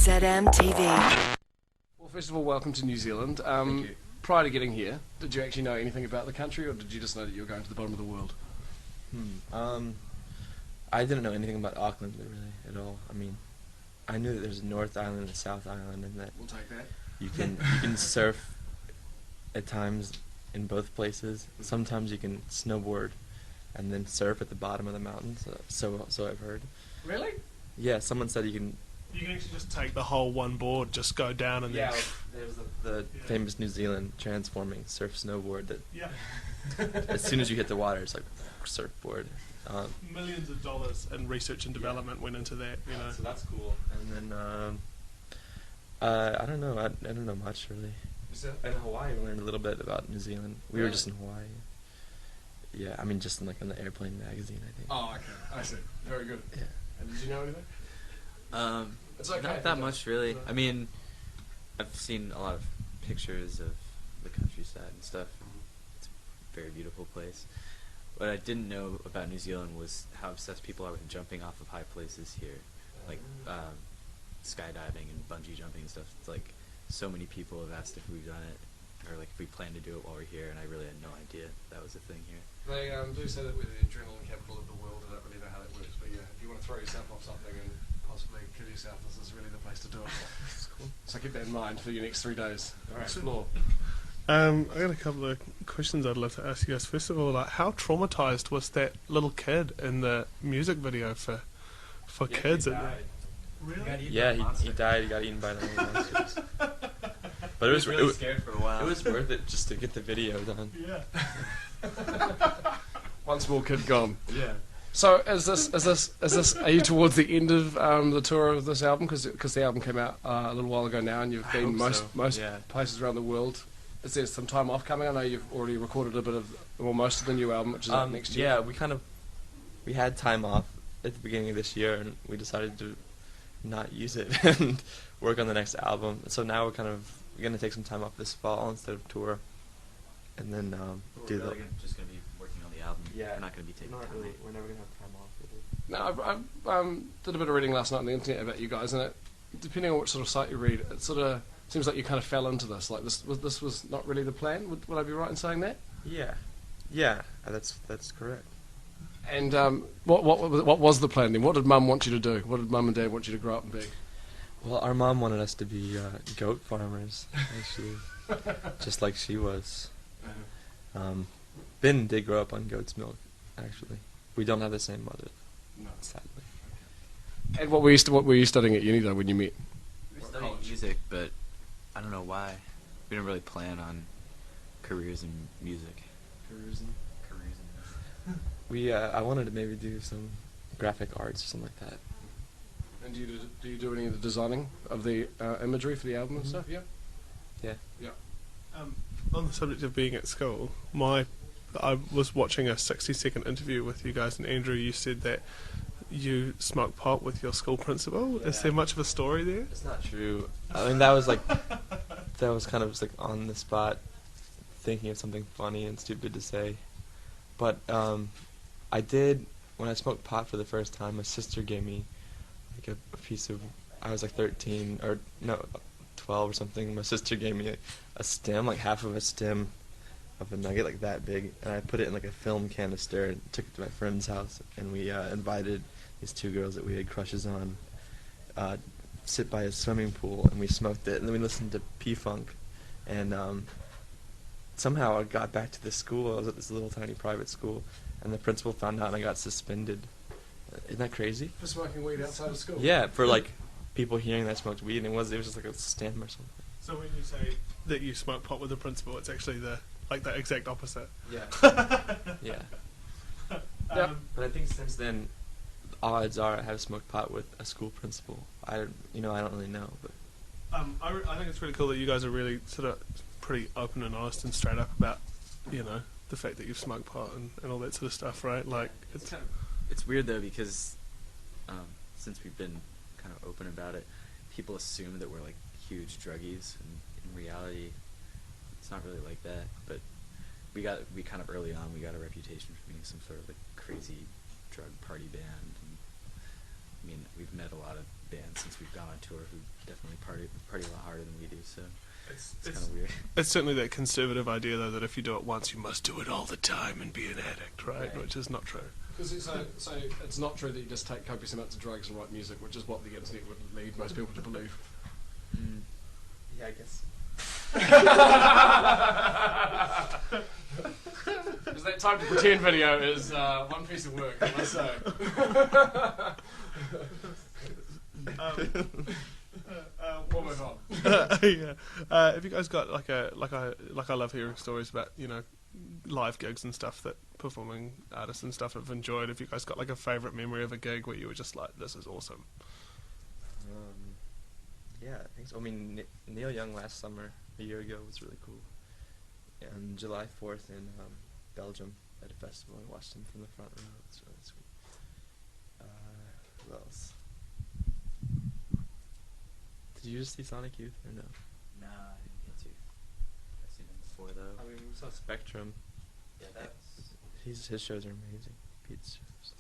ZMTV. Well, first of all, welcome to New Zealand. Thank you. Prior to getting here, did you actually know anything about the country, or did you just know that you were going to the bottom of the world? I didn't know anything about Auckland really at all. I mean, I knew that there's a North Island and a South Island, and that We'll take that. you can surf at times in both places. Sometimes you can snowboard and then surf at the bottom of the mountains. So I've heard. Really? Yeah, someone said you can. You can actually just take the whole one board, just go down and Yeah, then... there's the famous New Zealand transforming surf snowboard that Yeah. as soon as you hit the water, it's like surfboard. Millions of dollars in research and development went into that, you know. So that's cool. And then I don't know. I don't know much really. In Hawaii, we learned a little bit about New Zealand. We were Really? just in Hawaii. Yeah, I mean, just in the airplane magazine, I think. Oh, okay. I see. Very good. Yeah. And did you know anything? It's okay. Not that much, really. I mean, I've seen a lot of pictures of the countryside and stuff. It's a very beautiful place. What I didn't know about New Zealand was how obsessed people are with jumping off of high places here, like skydiving and bungee jumping and stuff. It's like so many people have asked if we've done it, or like if we plan to do it while we're here, and I really had no idea that was a thing here. They do say that we're the adrenaline capital of the world. I don't really know how that works, but yeah, if you want to throw yourself off something and possibly kill yourself, this is really the place to do it. So keep that in mind for your next 3 days. Explore. I got a couple of questions I'd love to ask you guys. First of all, like, how traumatized was that little kid in the music video for kids? Really? Yeah, he died. He got eaten by the monsters. But it was really scared for a while. It was worth it just to get the video done. Yeah. One small kid gone. Yeah. So is this? Are you towards the end of the tour of this album? Because the album came out a little while ago now, and you've been most Yeah. places around the world. Is there some time off coming? I know you've already recorded a bit of, well, most of the new album, which is up next year. Yeah, we had time off at the beginning of this year, and we decided to not use it and work on the next album. So now we're going to take some time off this fall instead of tour, and then do We're really just going to be working on the album. Yeah. We're not going to be taking time off. We're never going to have time off. No, I did a bit of reading last night on the internet about you guys, and depending on which sort of site you read, it sort of seems like you kind of fell into this. Like this was not really the plan. Would I be right in saying that? Yeah, that's correct. And what was the plan then? What did Mum want you to do? What did Mum and Dad want you to grow up and be? Well, our mom wanted us to be goat farmers, actually, just like she was. Ben did grow up on goat's milk, actually. We don't have the same mother, sadly. And what were you studying at uni though when you met? We studied music, but I don't know why. We didn't really plan on careers in music. Careers in music. I wanted to maybe do some graphic arts or something like that. And do you do any of the designing of the imagery for the album and stuff? Yeah. Yeah. On the subject of being at school, I was watching a 60-second interview with you guys, and Andrew, you said that you smoked pot with your school principal. Yeah. Is there much of a story there? It's not true. I mean, that was kind of just like on the spot, thinking of something funny and stupid to say. But I did, when I smoked pot for the first time, my sister gave me like a piece of, I was like 13, or no, 12 or something. My sister gave me a stem, like half of a stem of a nugget like that big, and I put it in like a film canister and took it to my friend's house, and we invited these 2 girls that we had crushes on, sit by a swimming pool, and we smoked it, and then we listened to P-Funk, and somehow I got back to the school. I was at this little tiny private school, and the principal found out and I got suspended. Isn't that crazy? For smoking weed outside of school? Yeah, for like people hearing that I smoked weed, and it was just like a stem or something. So when you say that you smoke pot with the principal, it's actually the exact opposite. Yeah. Yeah. Yep. But I think since then, odds are I have smoked pot with a school principal. I don't really know, but I think it's really cool that you guys are really sort of pretty open and honest and straight up about, the fact that you've smoked pot and all that sort of stuff, right? Like, It's weird though, because since we've been kind of open about it, people assume that we're like huge druggies, and in reality, it's not really like that. But we kind of early on, we got a reputation for being some sort of like crazy drug party band. And, I mean, we've met a lot of bands since we've gone on tour who definitely party a lot harder than we do, so It's it's kind of weird. It's certainly that conservative idea, though, that if you do it once, you must do it all the time and be an addict, right? Which is not true. Because so it's not true that you just take copious amounts of drugs and write music, which is what the internet would lead most people to believe. Yeah, I guess. Because that time to pretend video is one piece of work, I must say. We'll move on. Yeah. Have you guys got like I love hearing stories about, you know, live gigs and stuff that performing artists and stuff have enjoyed. Have you guys got like a favourite memory of a gig where you were just like, this is awesome? Yeah, I think so. I mean, Neil Young last summer, a year ago, was really cool. And July 4th in Belgium at a festival, I watched him from the front row. It's really sweet. Who else? Did you just see Sonic Youth or no? Nah, I didn't get to. I've seen him before though. I mean, we saw Spectrum. Yeah, that's. His shows are amazing. Pete's shows.